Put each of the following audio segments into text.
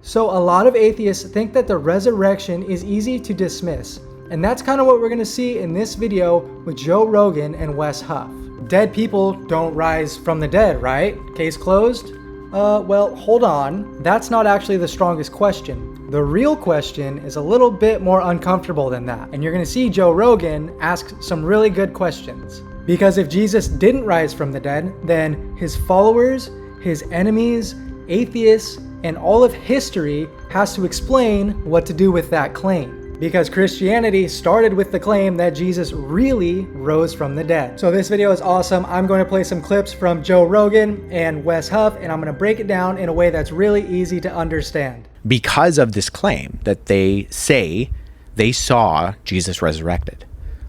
So a lot of atheists think that the resurrection is easy to dismiss. And that's kind of what we're going to see in this video with Joe Rogan and Wes Huff. Dead people don't rise from the dead, right? Case closed? Well, hold on. That's not actually the strongest question. The real question is a little bit more uncomfortable than that. And you're going to see Joe Rogan ask some really good questions. Because if Jesus didn't rise from the dead, then his followers, his enemies, atheists, and all of history has to explain what to do with that claim. Because Christianity started with the claim that Jesus really rose from the dead. So this video is awesome. I'm going to play some clips from Joe Rogan and Wes Huff, and I'm going to break it down in a way that's really easy to understand. Because of this claim that they say they saw Jesus resurrected.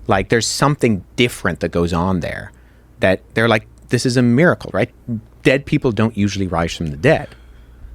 Like there's something different that goes on there, that they're like, this is a miracle, right? Dead people don't usually rise from the dead.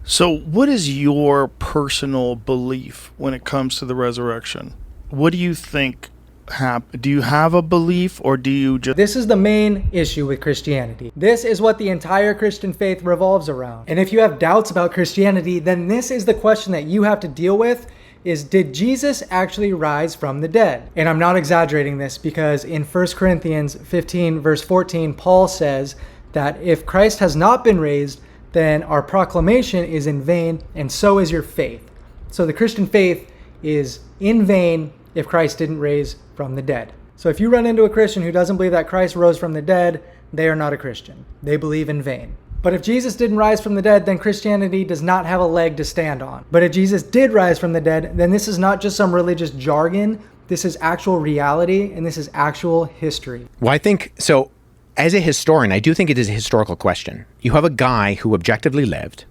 So what is your personal belief when it comes to the resurrection? What do you think happened? Do you have a belief, or do you just... This is the main issue with Christianity. This is what the entire Christian faith revolves around. And if you have doubts about Christianity, then this is the question that you have to deal with, is did Jesus actually rise from the dead? And I'm not exaggerating this, because in 1 Corinthians 15 verse 14, Paul says that if Christ has not been raised, then our proclamation is in vain, and so is your faith. So the Christian faith is in vain if Christ didn't raise from the dead. So if you run into a Christian who doesn't believe that Christ rose from the dead, they are not a Christian. They believe in vain. But if Jesus didn't rise from the dead, then Christianity does not have a leg to stand on. But if Jesus did rise from the dead, then this is not just some religious jargon. This is actual reality, and this is actual history. Well, I think so. As a historian, I do think it is a historical question. You have a guy who objectively lived,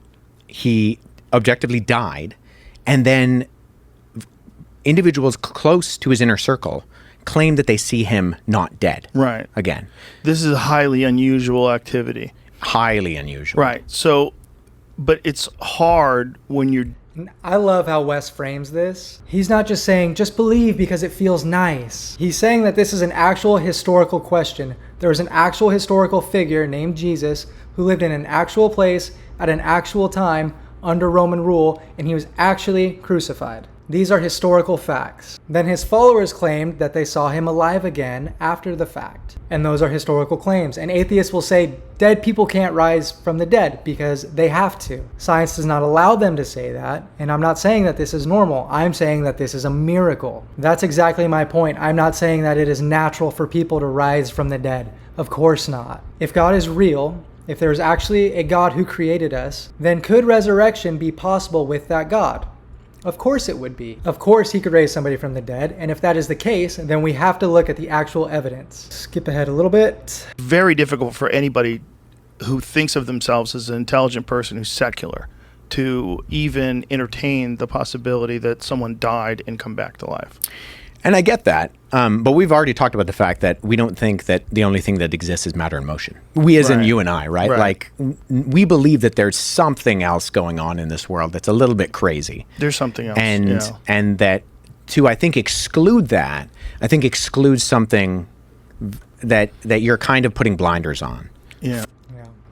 he objectively died, and then individuals close to his inner circle claim that they see him not dead. Right. Again. This is a highly unusual activity. Highly unusual. Right. So, but it's hard when you're... I love how Wes frames this. He's not just saying, just believe because it feels nice. He's saying that this is an actual historical question. There was an actual historical figure named Jesus who lived in an actual place at an actual time under Roman rule, and he was actually crucified. These are historical facts. Then his followers claimed that they saw him alive again after the fact. And those are historical claims. And atheists will say dead people can't rise from the dead because they have to. Science does not allow them to say that. And I'm not saying that this is normal. I'm saying that this is a miracle. That's exactly my point. I'm not saying that it is natural for people to rise from the dead. Of course not. If God is real, if there's actually a God who created us, then could resurrection be possible with that God? Of course it would be. Of course he could raise somebody from the dead, and if that is the case, then we have to look at the actual evidence. Skip ahead a little bit. Very difficult for anybody who thinks of themselves as an intelligent person who's secular to even entertain the possibility that someone died and come back to life. And I get that, but we've already talked about the fact that we don't think that the only thing that exists is matter and motion. We as in you and I, right? Like, we believe that there's something else going on in this world that's a little bit crazy. There's something else. And that to, I think, exclude that, I think excludes something that you're kind of putting blinders on. Yeah.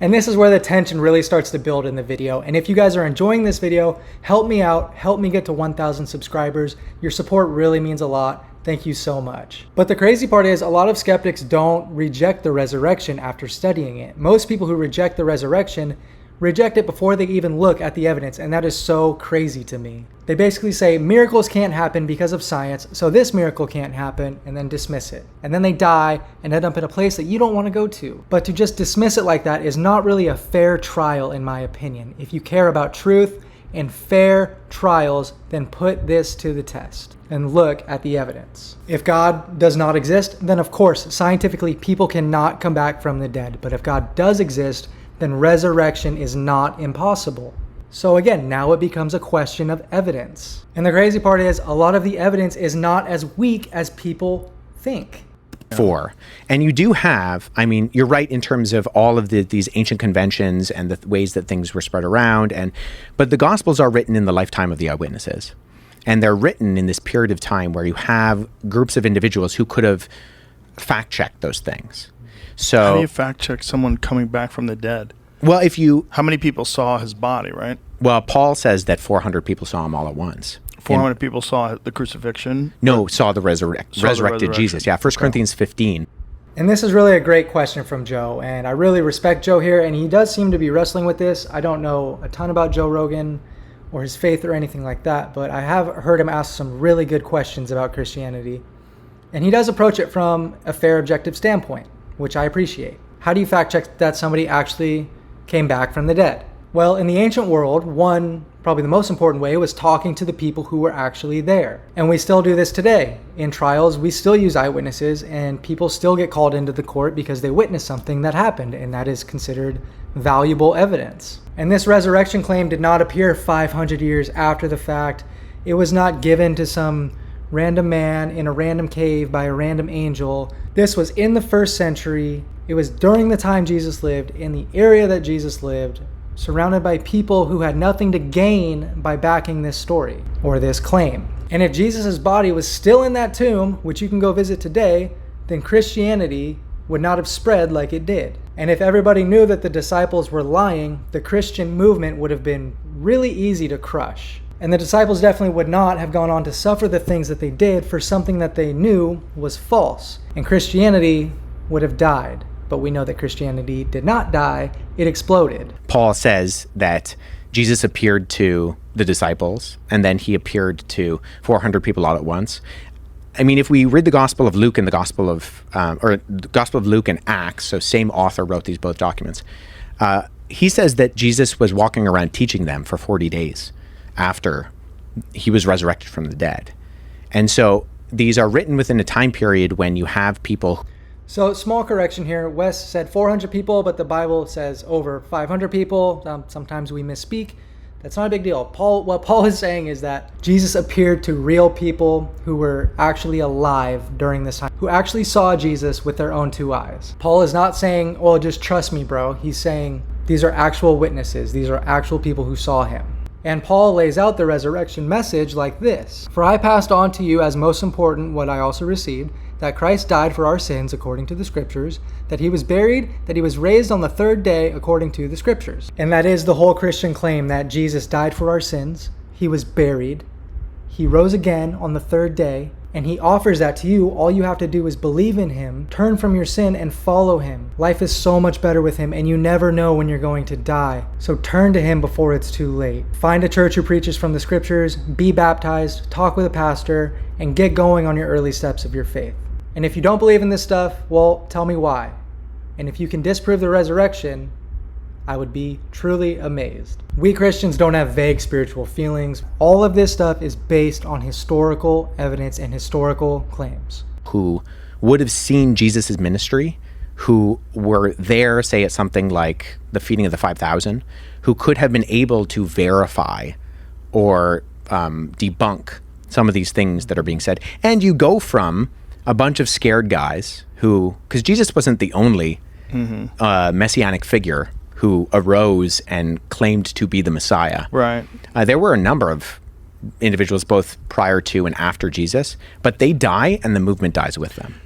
And this is where the tension really starts to build in the video. And if you guys are enjoying this video, help me out, help me get to 1,000 subscribers. Your support really means a lot. Thank you so much. But the crazy part is a lot of skeptics don't reject the resurrection after studying it. Most people who reject the resurrection reject it before they even look at the evidence, and that is so crazy to me. They basically say miracles can't happen because of science, so this miracle can't happen, and then dismiss it. And then they die and end up in a place that you don't want to go to. But to just dismiss it like that is not really a fair trial, in my opinion. If you care about truth and fair trials, then put this to the test and look at the evidence. If God does not exist, then of course, scientifically, people cannot come back from the dead. But if God does exist, then resurrection is not impossible. So again, now it becomes a question of evidence. And the crazy part is a lot of the evidence is not as weak as people think. And you do have, I mean, you're right in terms of all of these ancient conventions and the ways that things were spread around. But the Gospels are written in the lifetime of the eyewitnesses. And they're written in this period of time where you have groups of individuals who could have fact-checked those things. So how do you fact check someone coming back from the dead? Well, How many people saw his body, right? well, Paul says that 400 people saw him all at once. 400 people saw the crucifixion? No, saw the resurrected resurrection. Jesus. Yeah, 1 Corinthians 15. And this is really a great question from Joe, and I really respect Joe here, and he does seem to be wrestling with this. I don't know a ton about Joe Rogan or his faith or anything like that, but I have heard him ask some really good questions about Christianity. And he does approach it from a fair, objective standpoint, which I appreciate. How do you fact check that somebody actually came back from the dead? Well, in the ancient world, probably the most important way was talking to the people who were actually there. And we still do this today. In trials, we still use eyewitnesses, and people still get called into the court because they witnessed something that happened, and that is considered valuable evidence. And this resurrection claim did not appear 500 years after the fact. It was not given to some random man in a random cave by a random angel. This was in the 1st century. It was during the time Jesus lived, in the area that Jesus lived, surrounded by people who had nothing to gain by backing this story or this claim. And if Jesus' body was still in that tomb, which you can go visit today, then Christianity would not have spread like it did. And if everybody knew that the disciples were lying, the Christian movement would have been really easy to crush. And the disciples definitely would not have gone on to suffer the things that they did for something that they knew was false. And Christianity would have died. But we know that Christianity did not die, it exploded. Paul says that Jesus appeared to the disciples, and then he appeared to 400 people all at once. I mean, if we read the Gospel of Luke and the Gospel of Luke and Acts, so same author wrote these both documents, he says that Jesus was walking around teaching them for 40 days after he was resurrected from the dead. And so these are written within a time period when you have people. So small correction here. Wes said 400 people, but the Bible says over 500 people. Sometimes we misspeak. That's not a big deal. What Paul is saying is that Jesus appeared to real people who were actually alive during this time, who actually saw Jesus with their own 2 eyes. Paul is not saying, well, just trust me, bro. He's saying these are actual witnesses. These are actual people who saw him. And Paul lays out the resurrection message like this: "For I passed on to you as most important what I also received, that Christ died for our sins according to the Scriptures, that he was buried, that he was raised on the 3rd day according to the Scriptures." And that is the whole Christian claim, that Jesus died for our sins, he was buried, he rose again on the 3rd day, and he offers that to you. All you have to do is believe in him, turn from your sin, and follow him. Life is so much better with him, and you never know when you're going to die. So turn to him before it's too late. Find a church who preaches from the Scriptures, be baptized, talk with a pastor, and get going on your early steps of your faith. And if you don't believe in this stuff, well, tell me why. And if you can disprove the resurrection, I would be truly amazed. We Christians don't have vague spiritual feelings. All of this stuff is based on historical evidence and historical claims. Who would have seen Jesus' ministry, who were there, say, at something like the feeding of the 5,000, who could have been able to verify or debunk some of these things that are being said. And you go from a bunch of scared guys who, because Jesus wasn't the only messianic figure who arose and claimed to be the Messiah. Right. There were a number of individuals both prior to and after Jesus, but they die and the movement dies with them.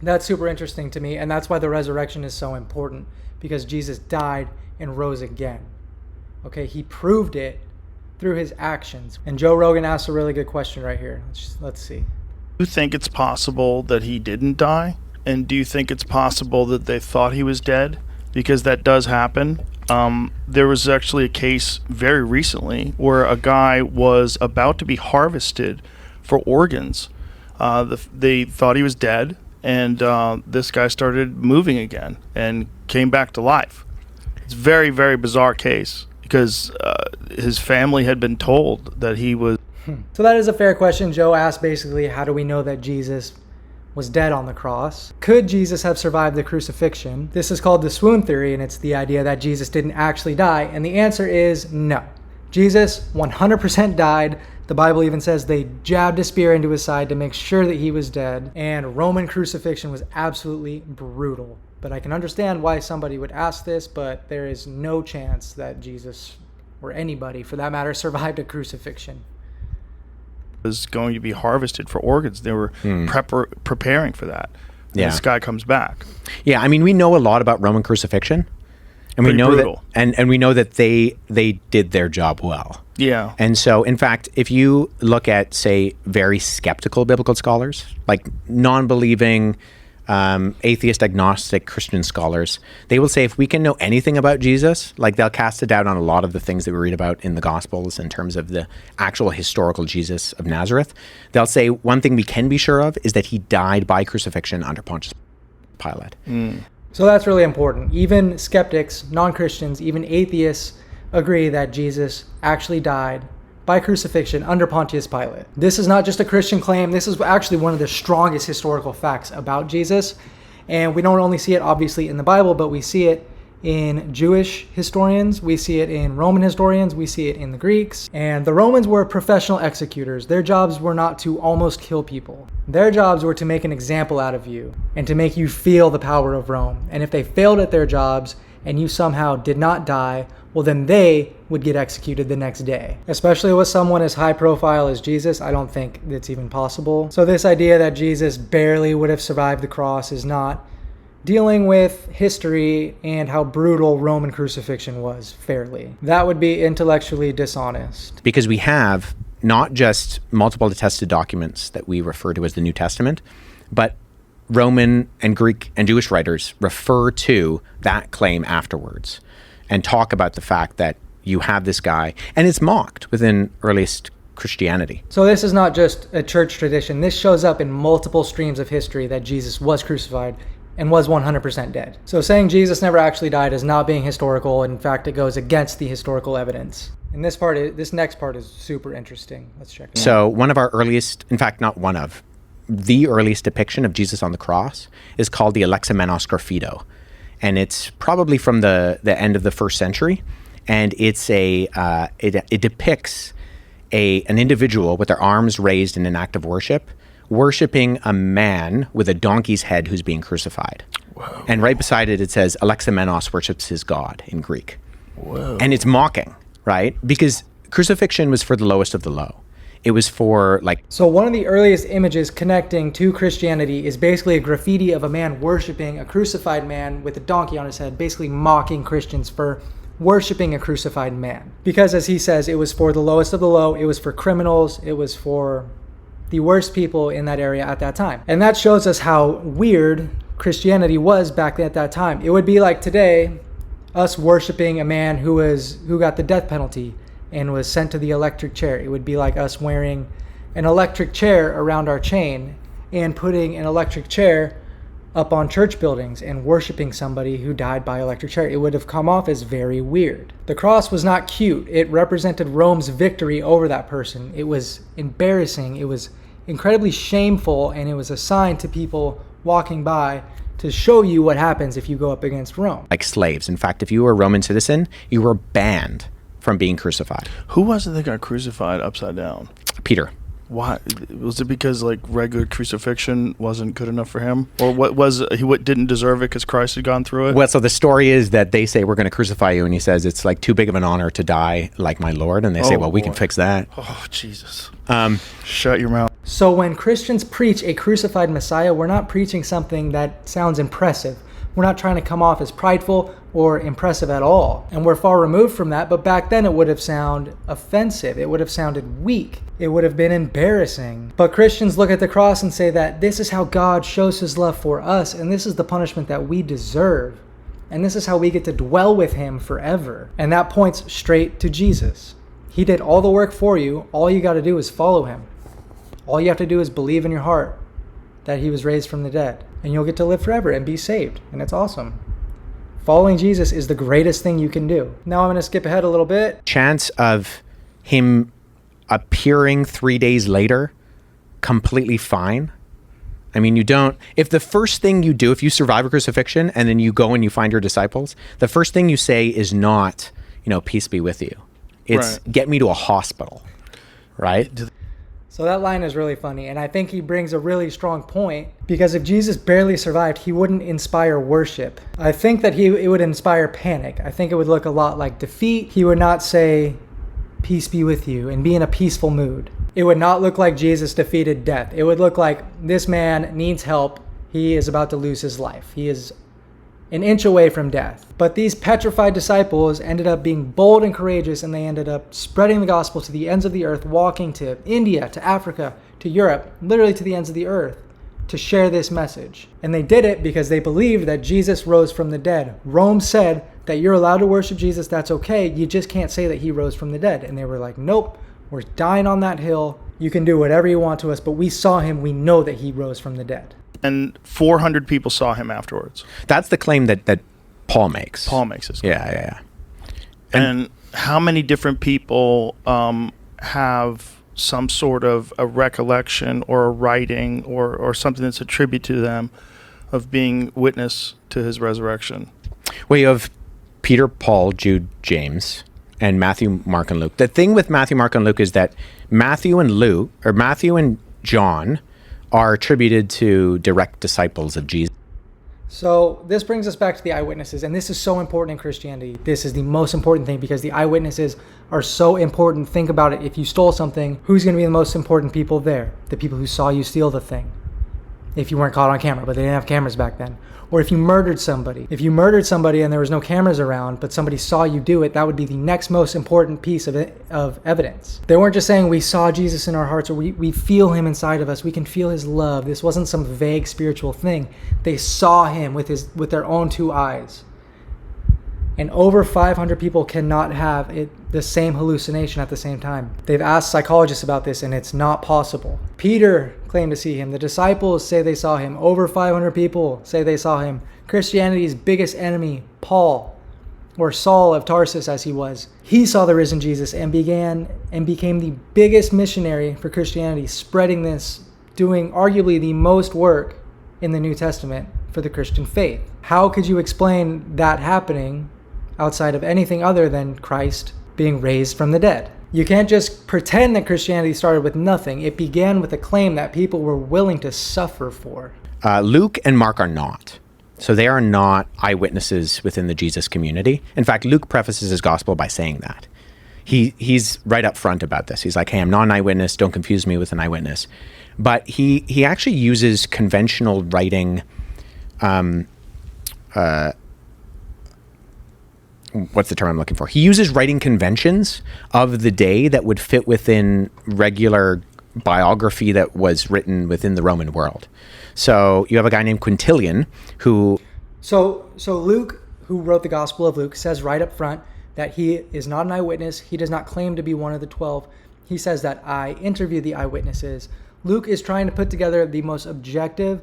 That's super interesting to me, and that's why the resurrection is so important, because Jesus died and rose again. Okay, he proved it through his actions. And Joe Rogan asked a really good question right here. Let's see. Do you think it's possible that he didn't die? And do you think it's possible that they thought he was dead? Because that does happen. There was actually a case very recently where a guy was about to be harvested for organs. They thought he was dead, and this guy started moving again and came back to life. It's a very, very bizarre case because his family had been told that he was... So that is a fair question. Joe asked basically, how do we know that Jesus was dead on the cross? Could Jesus have survived the crucifixion? This is called the Swoon theory, and it's the idea that Jesus didn't actually die. And the answer is no. Jesus 100% died. The Bible even says they jabbed a spear into his side to make sure that he was dead. And Roman crucifixion was absolutely brutal. But I can understand why somebody would ask this, but there is no chance that Jesus, or anybody for that matter, survived a crucifixion. Was going to be harvested for organs. They were preparing for that. And Yeah. this guy comes back. Yeah, I mean, we know a lot about Roman crucifixion. And we Pretty know brutal. that, and we know that they did their job well. Yeah. And so, in fact, if you look at, say, very skeptical biblical scholars, like non-believing, atheist, agnostic Christian scholars, they will say if we can know anything about Jesus, like they'll cast a doubt on a lot of the things that we read about in the Gospels in terms of the actual historical Jesus of Nazareth. They'll say one thing we can be sure of is that he died by crucifixion under Pontius Pilate. So that's really important. Even skeptics, non-Christians, even atheists agree that Jesus actually died by crucifixion under Pontius Pilate. This is not just a Christian claim. This is actually one of the strongest historical facts about Jesus. And we don't only see it obviously in the Bible, but we see it in Jewish historians. We see it in Roman historians. We see it in the Greeks. And the Romans were professional executors. Their jobs were not to almost kill people. Their jobs were to make an example out of you and to make you feel the power of Rome. And if they failed at their jobs and you somehow did not die, well, then they would get executed the next day. Especially with someone as high profile as Jesus, I don't think it's even possible. So this idea that Jesus barely would have survived the cross is not dealing with history and how brutal Roman crucifixion was fairly. That would be intellectually dishonest. Because we have not just multiple attested documents that we refer to as the New Testament, but Roman and Greek and Jewish writers refer to that claim afterwards and talk about the fact that you have this guy, and it's mocked within earliest Christianity. So this is not just a church tradition. This shows up in multiple streams of history that Jesus was crucified and was 100% dead. So saying Jesus never actually died is not being historical. In fact, it goes against the historical evidence. And this next part is super interesting. Let's check it out. So one of our earliest, in fact, not one of, the earliest depiction of Jesus on the cross is called the Alexamenos Graffito. And it's probably from the end of the first century. And it's it depicts an individual with their arms raised in an act of worship, worshiping a man with a donkey's head who's being crucified. Whoa. And right beside it, it says Alexamenos worships his God in Greek. Whoa. And it's mocking, right? Because crucifixion was for the lowest of the low. It was for So one of the earliest images connecting to Christianity is basically a graffiti of a man worshiping a crucified man with a donkey on his head, basically mocking Christians for worshiping a crucified man. Because as he says, it was for the lowest of the low, it was for criminals, it was for the worst people in that area at that time. And that shows us how weird Christianity was back at that time. It would be like today, us worshiping a man who got the death penalty and was sent to the electric chair. It would be like us wearing an electric chair around our chain and putting an electric chair up on church buildings and worshiping somebody who died by electric chair. It would have come off as very weird. The cross was not cute. It represented Rome's victory over that person. It was embarrassing. It was incredibly shameful, and it was a sign to people walking by to show you what happens if you go up against Rome. like slaves. In fact, if you were a Roman citizen, you were banned from being crucified. Who was it that got crucified upside down? Peter. Why? Was it because like regular crucifixion wasn't good enough for him, or what was he? What didn't deserve it because Christ had gone through it? Well, so the story is that they say, we're going to crucify you. And he says, it's like too big of an honor to die like my Lord. And they say, well, we can fix that. Oh, Jesus. Shut your mouth. So when Christians preach a crucified Messiah, we're not preaching something that sounds impressive. We're not trying to come off as prideful or impressive at all. And we're far removed from that, but back then it would have sounded offensive. It would have sounded weak. It would have been embarrassing. But Christians look at the cross and say that this is how God shows his love for us, and this is the punishment that we deserve. And this is how we get to dwell with him forever. And that points straight to Jesus. He did all the work for you. All you got to do is follow him. All you have to do is believe in your heart that he was raised from the dead, and you'll get to live forever and be saved. And it's awesome. Following Jesus is the greatest thing you can do. Now I'm going to skip ahead a little bit. Chance of him appearing 3 days later completely fine. I mean, if the first thing you do, if you survive a crucifixion and then you go and you find your disciples, the first thing you say is not, peace be with you. It's get me to a hospital, right? So that line is really funny, and I think he brings a really strong point, because if Jesus barely survived, he wouldn't inspire worship. I think that it would inspire panic. I think it would look a lot like defeat. He would not say, peace be with you, and be in a peaceful mood. It would not look like Jesus defeated death. It would look like this man needs help. He is about to lose his life. He is an inch away from death. But these petrified disciples ended up being bold and courageous, and they ended up spreading the gospel to the ends of the earth, walking to India, to Africa, to Europe, literally to the ends of the earth, to share this message. And they did it because they believed that Jesus rose from the dead. Rome said that you're allowed to worship Jesus, that's okay, you just can't say that he rose from the dead. And they were like, nope, we're dying on that hill, you can do whatever you want to us, but we saw him, we know that he rose from the dead. And 400 people saw him afterwards. That's the claim that Paul makes. Paul makes his claim. Yeah. And how many different people have some sort of a recollection or a writing or something that's attributed to them of being witness to his resurrection? Well, you have Peter, Paul, Jude, James, and Matthew, Mark, and Luke. The thing with Matthew, Mark, and Luke is that Matthew and John are attributed to direct disciples of Jesus. So this brings us back to the eyewitnesses, and this is so important in Christianity. This is the most important thing because the eyewitnesses are so important. Think about it. If you stole something, who's going to be the most important people there? The people who saw you steal the thing. If you weren't caught on camera, but they didn't have cameras back then. Or if you murdered somebody. If you murdered somebody and there was no cameras around, but somebody saw you do it, that would be the next most important piece of evidence. They weren't just saying we saw Jesus in our hearts or we feel him inside of us. We can feel his love. This wasn't some vague spiritual thing. They saw him with their own two eyes. And over 500 people cannot have the same hallucination at the same time. They've asked psychologists about this, and it's not possible. Peter claimed to see him. The disciples say they saw him. Over 500 people say they saw him. Christianity's biggest enemy, Paul, or Saul of Tarsus as he was, he saw the risen Jesus and became the biggest missionary for Christianity, spreading this, doing arguably the most work in the New Testament for the Christian faith. How could you explain that happening outside of anything other than Christ being raised from the dead? You can't just pretend that Christianity started with nothing. It began with a claim that people were willing to suffer for. Luke and Mark are not. So they are not eyewitnesses within the Jesus community. In fact, Luke prefaces his gospel by saying that. He's right up front about this. He's like, hey, I'm not an eyewitness. Don't confuse me with an eyewitness. But he actually uses conventional writing what's the term I'm looking for? He uses writing conventions of the day that would fit within regular biography that was written within the Roman world. So you have a guy named Quintilian who... So Luke, who wrote the Gospel of Luke, says right up front that he is not an eyewitness. He does not claim to be one of the 12. He says that I interviewed the eyewitnesses. Luke is trying to put together the most objective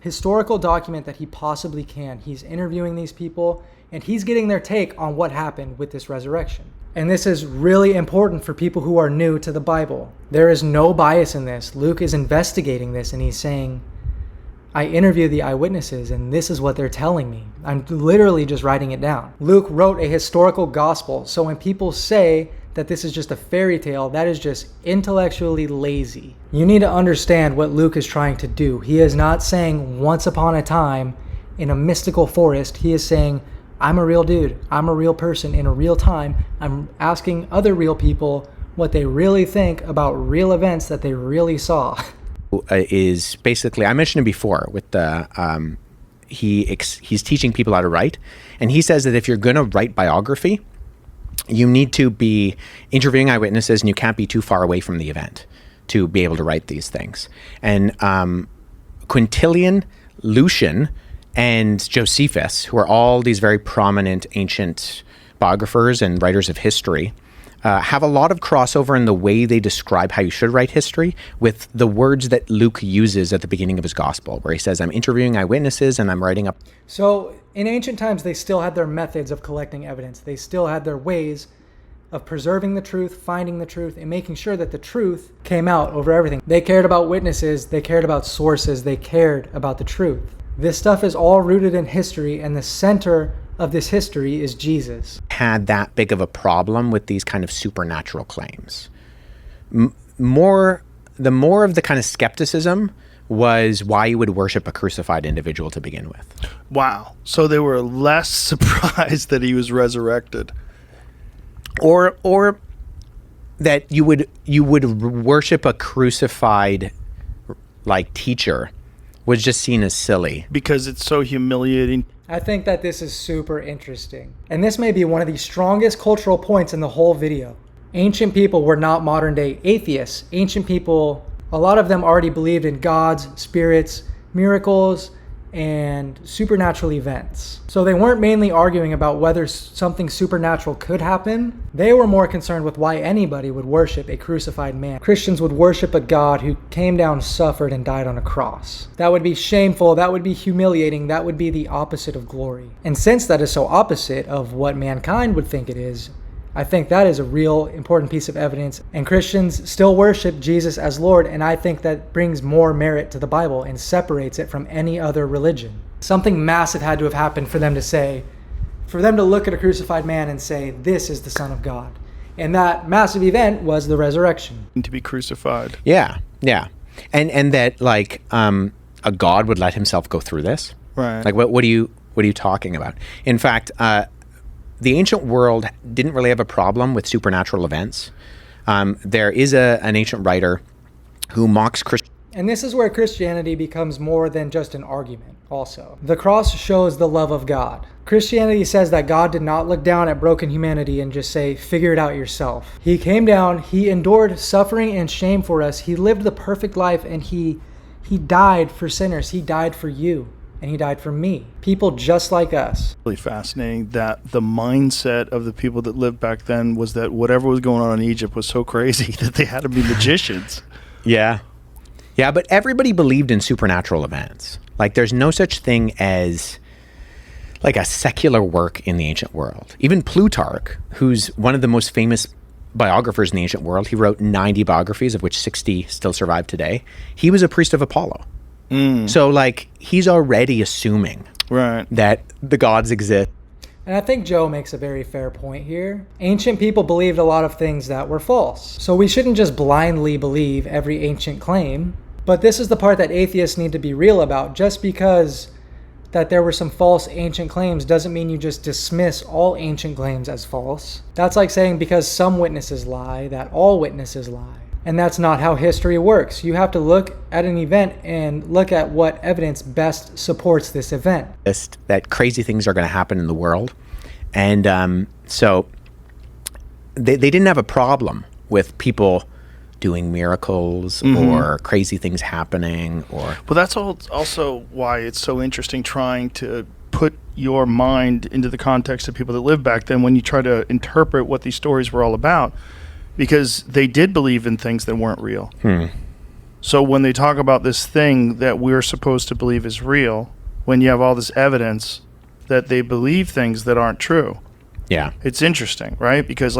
historical document that he possibly can. He's interviewing these people, and he's getting their take on what happened with this resurrection. And this is really important for people who are new to the Bible. There is no bias in this. Luke is investigating this, and he's saying, I interviewed the eyewitnesses, and this is what they're telling me. I'm literally just writing it down. Luke wrote a historical gospel, so when people say that this is just a fairy tale, that is just intellectually lazy. You need to understand what Luke is trying to do. He is not saying once upon a time in a mystical forest. He is saying, I'm a real dude. I'm a real person in a real time. I'm asking other real people what they really think about real events that they really saw. Is basically, I mentioned it before with the, he's teaching people how to write. And he says that if you're going to write biography, you need to be interviewing eyewitnesses and you can't be too far away from the event to be able to write these things. And Quintilian, Lucian, and Josephus, who are all these very prominent ancient biographers and writers of history, have a lot of crossover in the way they describe how you should write history with the words that Luke uses at the beginning of his gospel, where he says, I'm interviewing eyewitnesses and I'm writing up. So in ancient times, they still had their methods of collecting evidence. They still had their ways of preserving the truth, finding the truth, and making sure that the truth came out over everything. They cared about witnesses, they cared about sources, they cared about the truth. This stuff is all rooted in history, and the center of this history is Jesus. Had that big of a problem with these kind of supernatural claims. The more of the kind of skepticism was why you would worship a crucified individual to begin with. Wow. So they were less surprised that he was resurrected. Or that you would worship a crucified like teacher was just seen as silly. Because it's so humiliating. I think that this is super interesting. And this may be one of the strongest cultural points in the whole video. Ancient people were not modern day atheists. Ancient people, a lot of them already believed in gods, spirits, miracles, and supernatural events. So they weren't mainly arguing about whether something supernatural could happen. They were more concerned with why anybody would worship a crucified man. Christians would worship a God who came down, suffered, and died on a cross. That would be shameful, that would be humiliating, that would be the opposite of glory. And since that is so opposite of what mankind would think it is, I think that is a real important piece of evidence, and Christians still worship Jesus as Lord, and I think that brings more merit to the Bible and separates it from any other religion. Something massive had to have happened for them to look at a crucified man and say, this is the Son of God. And that massive event was the resurrection. To be crucified. Yeah. And that like a God would let himself go through this. Right. Like what are you talking about? In fact, the ancient world didn't really have a problem with supernatural events. There is an ancient writer who mocks Christianity. And this is where Christianity becomes more than just an argument also. The cross shows the love of God. Christianity says that God did not look down at broken humanity and just say, figure it out yourself. He came down, he endured suffering and shame for us. He lived the perfect life, and he died for sinners. He died for you. And he died for me. People just like us. Really fascinating that the mindset of the people that lived back then was that whatever was going on in Egypt was so crazy that they had to be magicians. Yeah, but everybody believed in supernatural events. Like there's no such thing as like a secular work in the ancient world. Even Plutarch, who's one of the most famous biographers in the ancient world, he wrote 90 biographies, of which 60 still survive today. He was a priest of Apollo. So like he's already assuming that the gods exist. And I think Joe makes a very fair point here. Ancient people believed a lot of things that were false. So we shouldn't just blindly believe every ancient claim. But this is the part that atheists need to be real about. Just because that there were some false ancient claims doesn't mean you just dismiss all ancient claims as false. That's like saying because some witnesses lie, that all witnesses lie. And that's not how history works. You have to look at an event and look at what evidence best supports this event. That crazy things are going to happen in the world. And so they didn't have a problem with people doing miracles or crazy things happening. Well, that's also why it's so interesting trying to put your mind into the context of people that lived back then when you try to interpret what these stories were all about. Because they did believe in things that weren't real. So when they talk about this thing that we're supposed to believe is real, when you have all this evidence that they believe things that aren't true. Yeah. It's interesting, right? Because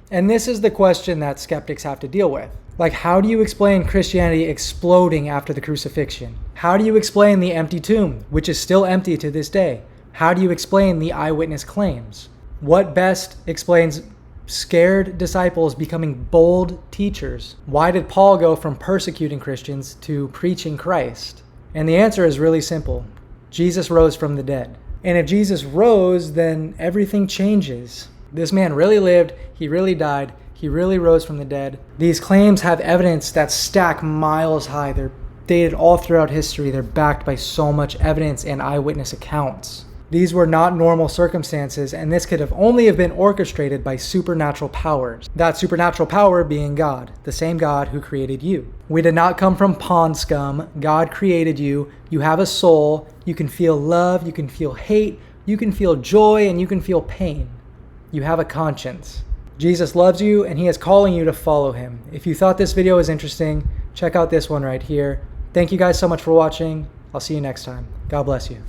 and this is the question that skeptics have to deal with. Like, how do you explain Christianity exploding after the crucifixion? How do you explain the empty tomb, which is still empty to this day? How do you explain the eyewitness claims? What best explains scared disciples becoming bold teachers? Why did Paul go from persecuting Christians to preaching Christ? And the answer is really simple. Jesus rose from the dead. And if Jesus rose, then everything changes. This man really lived, he really died, he really rose from the dead. These claims have evidence that stack miles high. They're dated all throughout history. They're backed by so much evidence and eyewitness accounts. These were not normal circumstances, and this could have only been orchestrated by supernatural powers. That supernatural power being God, the same God who created you. We did not come from pond scum. God created you. You have a soul. You can feel love. You can feel hate. You can feel joy, and you can feel pain. You have a conscience. Jesus loves you, and he is calling you to follow him. If you thought this video was interesting, check out this one right here. Thank you guys so much for watching. I'll see you next time. God bless you.